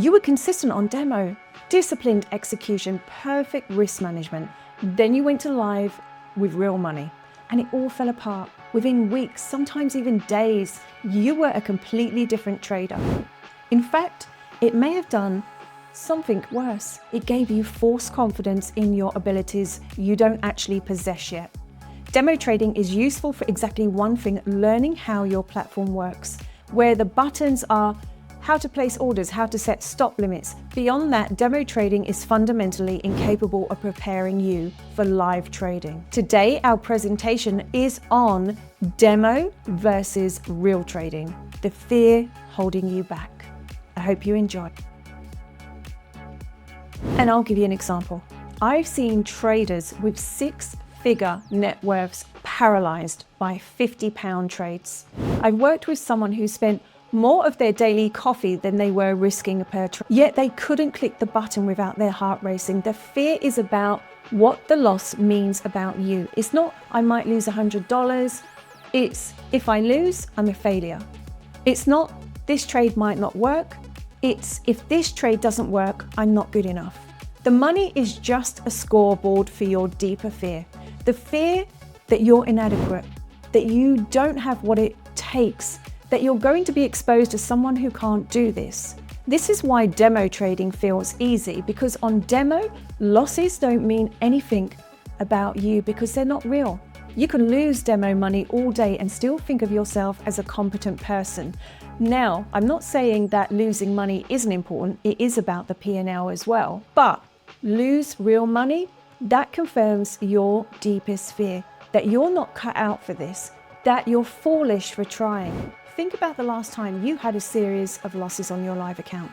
You were consistent on demo, disciplined execution, perfect risk management. Then you went to live with real money and it all fell apart. Within weeks, sometimes even days, you were a completely different trader. In fact, it may have done something worse. It gave you false confidence in your abilities you don't actually possess yet. Demo trading is useful for exactly one thing: learning how your platform works, where the buttons are how to place orders, how to set stop limits. Beyond that, demo trading is fundamentally incapable of preparing you for live trading. Today, our presentation is on demo versus real trading, the fear holding you back. I hope you enjoy. And I'll give you an example. I've seen traders with six-figure net worths paralyzed by £50 trades. I've worked with someone who spent more of their daily coffee than they were risking per trade, yet they couldn't click the button without their heart racing. The fear is about what the loss means about you. It's not, I might lose $100. It's, if I lose, I'm a failure. It's not, this trade might not work. It's, if this trade doesn't work, I'm not good enough. The money is just a scoreboard for your deeper fear. The fear that you're inadequate, that you don't have what it takes, that you're going to be exposed as someone who can't do this. This is why demo trading feels easy, because on demo, losses don't mean anything about you because they're not real. You can lose demo money all day and still think of yourself as a competent person. Now, I'm not saying that losing money isn't important. It is about the P&L as well. But lose real money, that confirms your deepest fear, that you're not cut out for this, that you're foolish for trying. Think about the last time you had a series of losses on your live account.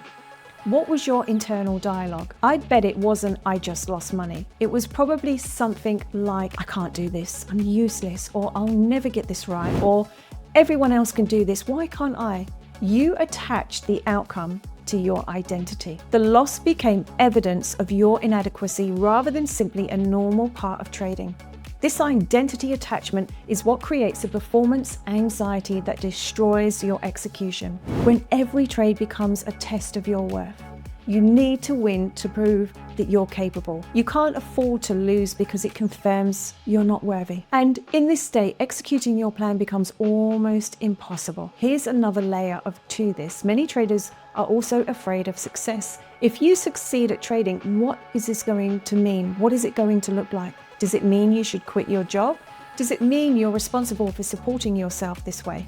What was your internal dialogue? I'd bet it wasn't, I just lost money. It was probably something like, I can't do this, I'm useless, or I'll never get this right, or everyone else can do this, why can't I? You attached the outcome to your identity. The loss became evidence of your inadequacy rather than simply a normal part of trading. This identity attachment is what creates a performance anxiety that destroys your execution. When every trade becomes a test of your worth, you need to win to prove that you're capable. You can't afford to lose because it confirms you're not worthy. And in this state, executing your plan becomes almost impossible. Here's another layer to this. Many traders are also afraid of success. If you succeed at trading, what is this going to mean? What is it going to look like? Does it mean you should quit your job? Does it mean you're responsible for supporting yourself this way?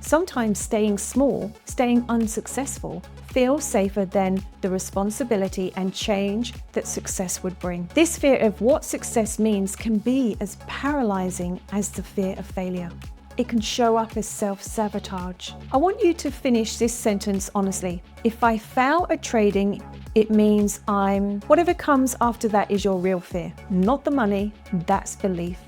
Sometimes staying small, staying unsuccessful, feels safer than the responsibility and change that success would bring. This fear of what success means can be as paralyzing as the fear of failure. It can show up as self-sabotage. I want you to finish this sentence honestly. If I fail at trading, it means whatever comes after that is your real fear, not the money, that's belief.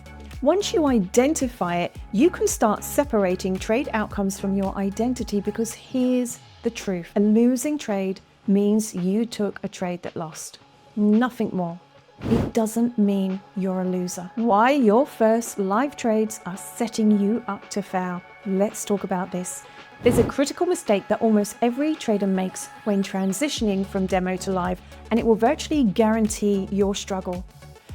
Once you identify it, you can start separating trade outcomes from your identity, because here's the truth. A losing trade means you took a trade that lost. Nothing more. It doesn't mean you're a loser. Why your first live trades are setting you up to fail. Let's talk about this. There's a critical mistake that almost every trader makes when transitioning from demo to live, and it will virtually guarantee your struggle.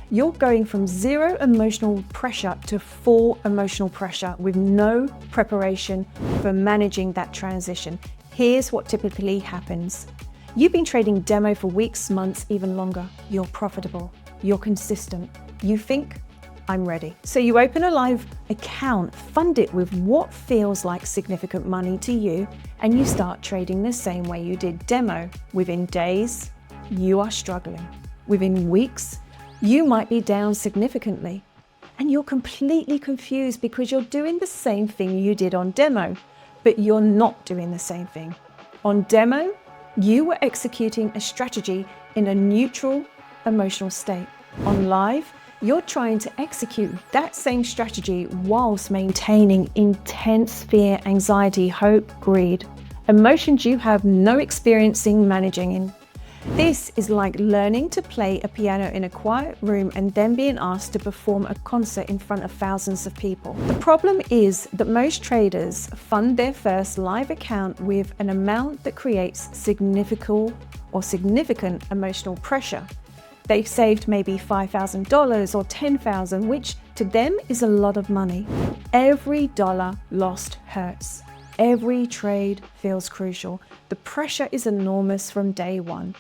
You're going from zero emotional pressure to full emotional pressure with no preparation for managing that transition. Here's what typically happens. You've been trading demo for weeks, months, even longer. You're profitable. You're consistent. You think, I'm ready. So you open a live account, fund it with what feels like significant money to you, and you start trading the same way you did demo. Within days, you are struggling. Within weeks, you might be down significantly. And you're completely confused because you're doing the same thing you did on demo, but you're not doing the same thing. On demo, you were executing a strategy in a neutral emotional state. On live, you're trying to execute that same strategy whilst maintaining intense fear, anxiety, hope, greed, emotions you have no experience in managing in. This is like learning to play a piano in a quiet room and then being asked to perform a concert in front of thousands of people. The problem is that most traders fund their first live account with an amount that creates significant emotional pressure. They've saved maybe $5,000 or $10,000, which to them is a lot of money. Every dollar lost hurts. Every trade feels crucial. The pressure is enormous from day one.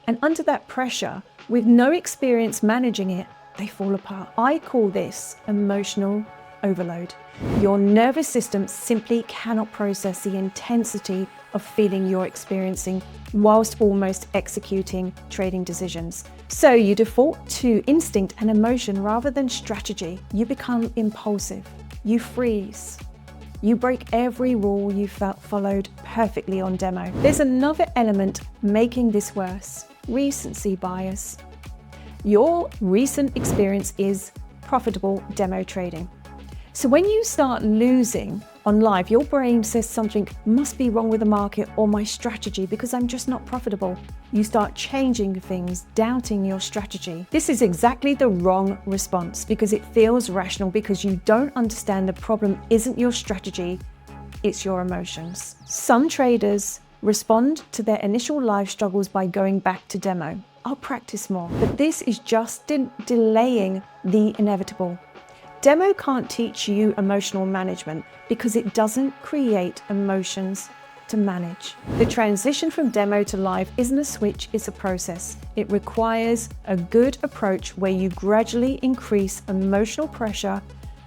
And under that pressure, with no experience managing it, they fall apart. I call this emotional overload. Your nervous system simply cannot process the intensity of feeling you're experiencing whilst almost executing trading decisions. So you default to instinct and emotion rather than strategy. You become impulsive. You freeze. You break every rule you followed perfectly on demo. There's another element making this worse: recency bias. Your recent experience is profitable demo trading. So when you start losing on live, your brain says something must be wrong with the market or my strategy because I'm just not profitable. You start changing things, doubting your strategy. This is exactly the wrong response because it feels rational, because you don't understand the problem isn't your strategy, it's your emotions. Some traders respond to their initial live struggles by going back to demo. I'll practice more, but this is just delaying the inevitable. Demo can't teach you emotional management because it doesn't create emotions to manage. The transition from demo to live isn't a switch, it's a process. It requires a good approach where you gradually increase emotional pressure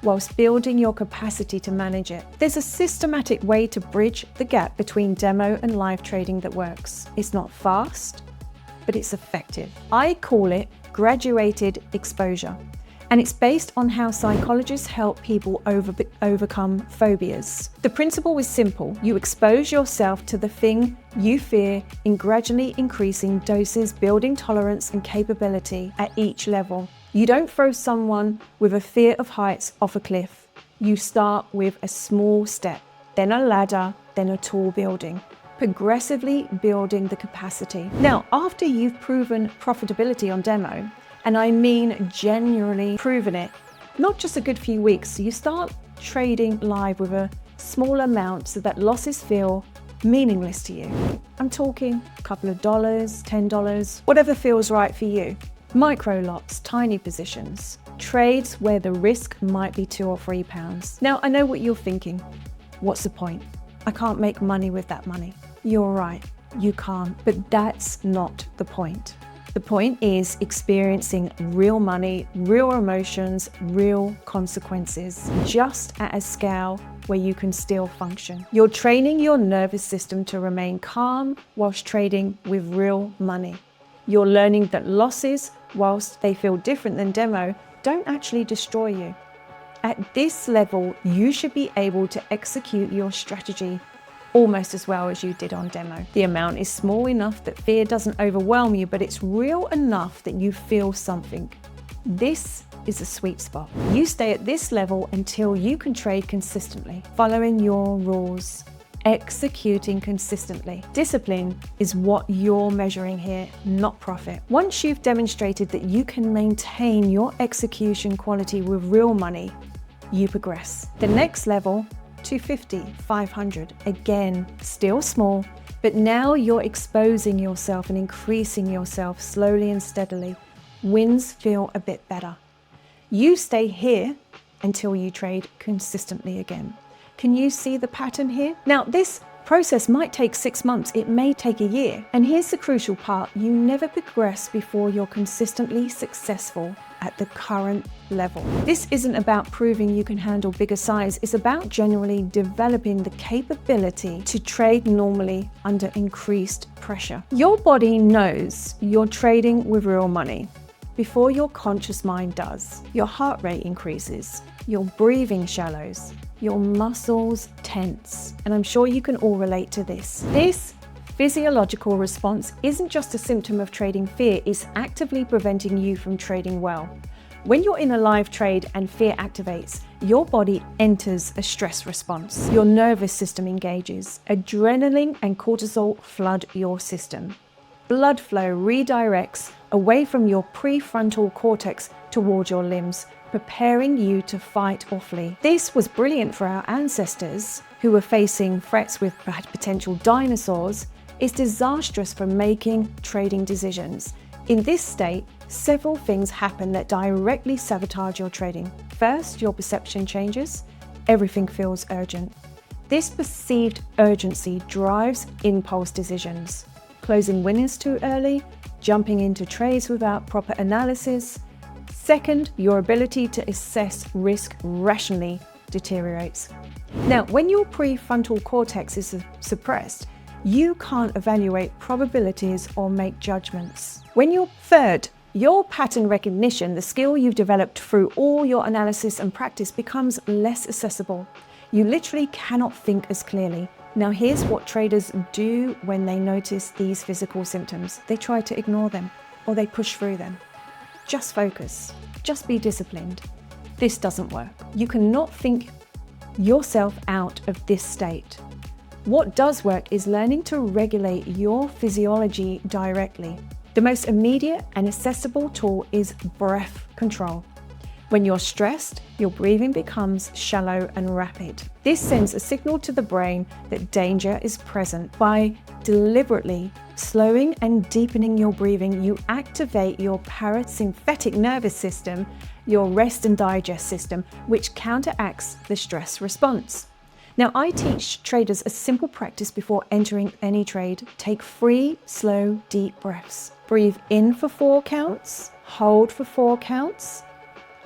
whilst building your capacity to manage it. There's a systematic way to bridge the gap between demo and live trading that works. It's not fast, but it's effective. I call it graduated exposure. And it's based on how psychologists help people overcome phobias. The principle is simple. You expose yourself to the thing you fear in gradually increasing doses, building tolerance and capability at each level. You don't throw someone with a fear of heights off a cliff. You start with a small step, then a ladder, then a tall building, progressively building the capacity. Now, after you've proven profitability on demo, and I mean genuinely proven it, not just a good few weeks, so you start trading live with a small amount so that losses feel meaningless to you. I'm talking a couple of dollars, $10, whatever feels right for you. Micro lots, tiny positions, trades where the risk might be £2 or £3. Now, I know what you're thinking. What's the point? I can't make money with that money. You're right, you can't, but that's not the point. The point is experiencing real money, real emotions, real consequences, just at a scale where you can still function. You're training your nervous system to remain calm whilst trading with real money. You're learning that losses, whilst they feel different than demo, don't actually destroy you. At this level, you should be able to execute your strategy almost as well as you did on demo. The amount is small enough that fear doesn't overwhelm you, but it's real enough that you feel something. This is a sweet spot. You stay at this level until you can trade consistently, following your rules, executing consistently. Discipline is what you're measuring here, not profit. Once you've demonstrated that you can maintain your execution quality with real money, you progress. The next level, 250, 500, again, still small, but now you're exposing yourself and increasing yourself slowly and steadily. Wins feel a bit better. You stay here until you trade consistently again. Can you see the pattern here? Now, this process might take 6 months, it may take a year. And here's the crucial part, you never progress before you're consistently successful at the current level. This isn't about proving you can handle bigger size, it's about generally developing the capability to trade normally under increased pressure. Your body knows you're trading with real money before your conscious mind does. Your heart rate increases, your breathing shallows, your muscles tense, and I'm sure you can all relate to this. This physiological response isn't just a symptom of trading fear, it's actively preventing you from trading well. When you're in a live trade and fear activates, your body enters a stress response. Your nervous system engages. Adrenaline and cortisol flood your system. Blood flow redirects away from your prefrontal cortex towards your limbs, preparing you to fight or flee. This was brilliant for our ancestors who were facing threats with potential dinosaurs. It's disastrous for making trading decisions. In this state, several things happen that directly sabotage your trading. First, your perception changes. Everything feels urgent. This perceived urgency drives impulse decisions. Closing winners too early, jumping into trades without proper analysis. Second, your ability to assess risk rationally deteriorates. Now, when your prefrontal cortex is suppressed, you can't evaluate probabilities or make judgments. Third, your pattern recognition, the skill you've developed through all your analysis and practice, becomes less accessible. You literally cannot think as clearly. Now, here's what traders do when they notice these physical symptoms. They try to ignore them or they push through them. Just focus. Just be disciplined. This doesn't work. You cannot think yourself out of this state. What does work is learning to regulate your physiology directly. The most immediate and accessible tool is breath control. When you're stressed, your breathing becomes shallow and rapid. This sends a signal to the brain that danger is present. By deliberately slowing and deepening your breathing, you activate your parasympathetic nervous system, your rest and digest system, which counteracts the stress response. Now, I teach traders a simple practice before entering any trade. Take 3 slow, deep breaths. Breathe in for 4 counts, hold for 4 counts,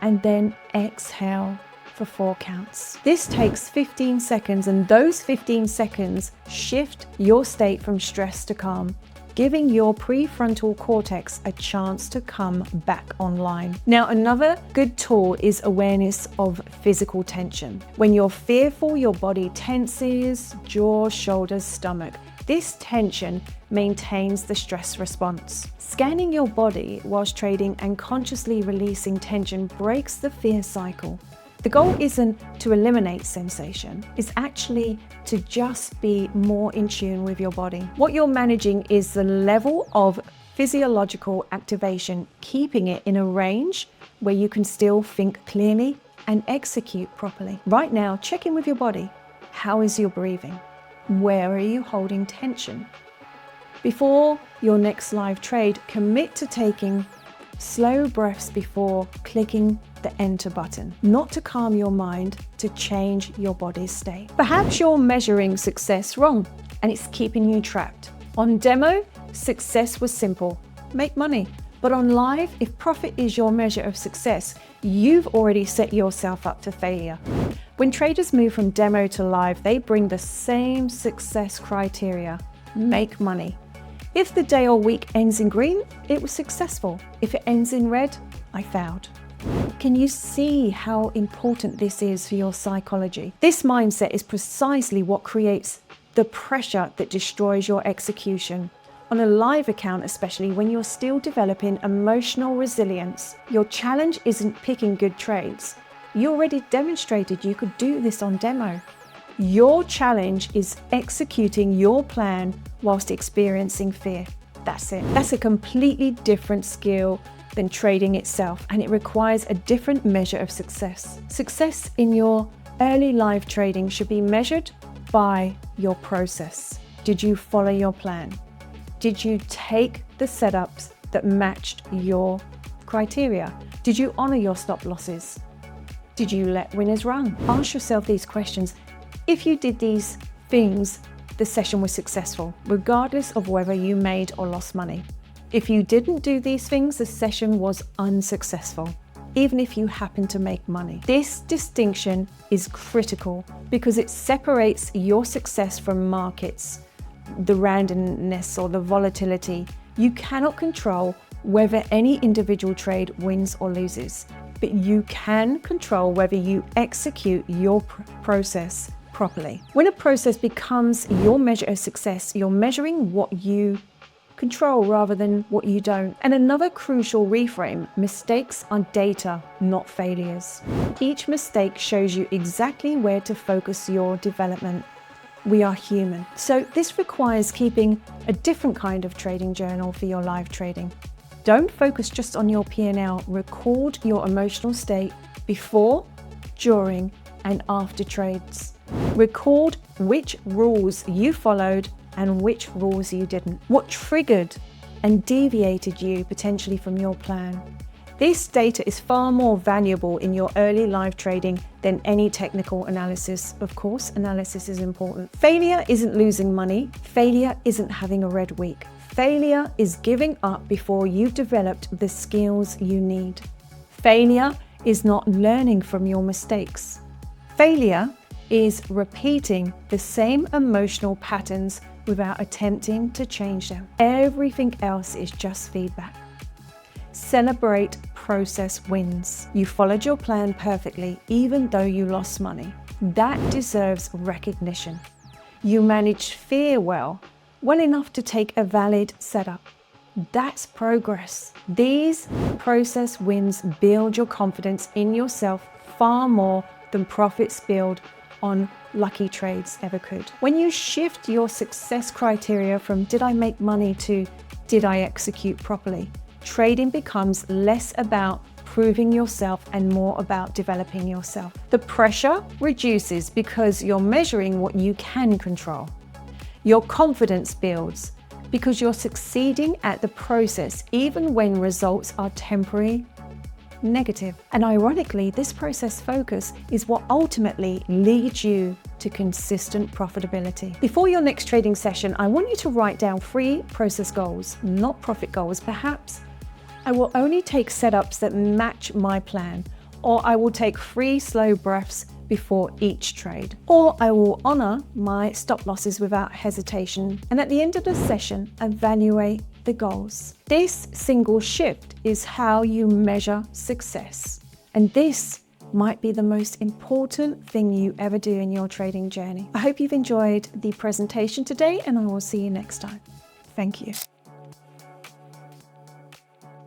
and then exhale for 4 counts. This takes 15 seconds, and those 15 seconds shift your state from stress to calm, giving your prefrontal cortex a chance to come back online. Now, another good tool is awareness of physical tension. When you're fearful, your body tenses, jaw, shoulders, stomach. This tension maintains the stress response. Scanning your body whilst trading and consciously releasing tension breaks the fear cycle. The goal isn't to eliminate sensation, it's actually to just be more in tune with your body. What you're managing is the level of physiological activation, keeping it in a range where you can still think clearly and execute properly. Right now, check in with your body. How is your breathing? Where are you holding tension? Before your next live trade, commit to taking slow breaths before clicking the enter button, not to calm your mind, to change your body's state. Perhaps you're measuring success wrong and it's keeping you trapped. On demo, success was simple, make money. But on live, if profit is your measure of success, you've already set yourself up to failure. When traders move from demo to live, they bring the same success criteria: make money. If the day or week ends in green, it was successful. If it ends in red, I failed. Can you see how important this is for your psychology? This mindset is precisely what creates the pressure that destroys your execution. On a live account, especially when you're still developing emotional resilience, your challenge isn't picking good trades. You already demonstrated you could do this on demo. Your challenge is executing your plan whilst experiencing fear. That's it. That's a completely different skill than trading itself, and it requires a different measure of success. Success in your early live trading should be measured by your process. Did you follow your plan? Did you take the setups that matched your criteria? Did you honor your stop losses? Did you let winners run? Ask yourself these questions. If you did these things, the session was successful, regardless of whether you made or lost money. If you didn't do these things, the session was unsuccessful, even if you happen to make money. This distinction is critical because it separates your success from markets, the randomness or the volatility. You cannot control whether any individual trade wins or loses, but you can control whether you execute your process properly. When a process becomes your measure of success, you're measuring what you control rather than what you don't. And another crucial reframe: mistakes are data, not failures. Each mistake shows you exactly where to focus your development. We are human. So this requires keeping a different kind of trading journal for your live trading. Don't focus just on your P&L. Record your emotional state before, during, and after trades. Record which rules you followed and which rules you didn't. What triggered and deviated you potentially from your plan. This data is far more valuable in your early live trading than any technical analysis. Of course, analysis is important. Failure isn't losing money. Failure isn't having a red week. Failure is giving up before you've developed the skills you need. Failure is not learning from your mistakes. Failure is repeating the same emotional patterns without attempting to change them. Everything else is just feedback. Celebrate process wins. You followed your plan perfectly, even though you lost money. That deserves recognition. You managed fear well enough to take a valid setup. That's progress. These process wins build your confidence in yourself far more than profits build on lucky trades ever could. When you shift your success criteria from did I make money to did I execute properly, trading becomes less about proving yourself and more about developing yourself. The pressure reduces because you're measuring what you can control. Your confidence builds because you're succeeding at the process even when results are temporary, negative. And ironically, this process focus is what ultimately leads you to consistent profitability. Before your next trading session, I want you to write down 3 process goals, not profit goals. Perhaps I will only take setups that match my plan, or I will take 3 slow breaths before each trade, or I will honor my stop losses without hesitation. And at the end of the session, evaluate the goals. This single shift is how you measure success. And this might be the most important thing you ever do in your trading journey. I hope you've enjoyed the presentation today, and I will see you next time. Thank you.